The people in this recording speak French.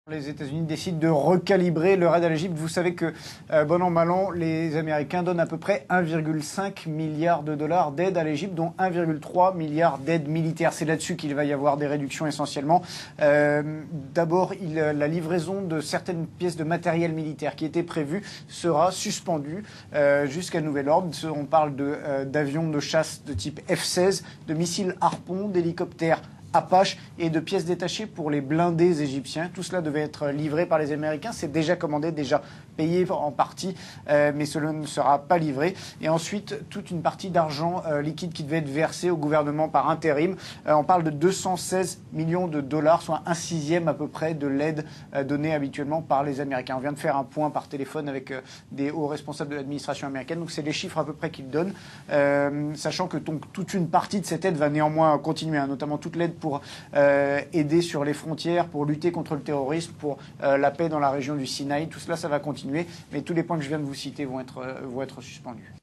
Les États-Unis décident de recalibrer leur aide à l'Égypte. Vous savez que, bon an, mal an, les Américains donnent à peu près 1,5 milliard de dollars d'aide à l'Égypte, dont 1,3 milliard d'aide militaire. C'est là-dessus qu'il va y avoir des réductions essentiellement. D'abord, la livraison de certaines pièces de matériel militaire qui était prévue sera suspendue jusqu'à nouvel ordre. On parle d'avions de chasse de type F-16, de missiles Harpon, d'hélicoptères Apache et de pièces détachées pour les blindés égyptiens. Tout cela devait être livré par les Américains. C'est déjà commandé, déjà payé en partie, mais cela ne sera pas livré. Et ensuite, toute une partie d'argent liquide qui devait être versé au gouvernement par intérim. On parle de 216 millions de dollars, soit un sixième à peu près de l'aide donnée habituellement par les Américains. On vient de faire un point par téléphone avec des hauts responsables de l'administration américaine. Donc c'est les chiffres à peu près qu'ils donnent, sachant que toute une partie de cette aide va néanmoins continuer, notamment toute l'aide pour aider sur les frontières, pour lutter contre le terrorisme, pour la paix dans la région du Sinaï. Tout cela, ça va continuer, mais tous les points que je viens de vous citer vont être suspendus.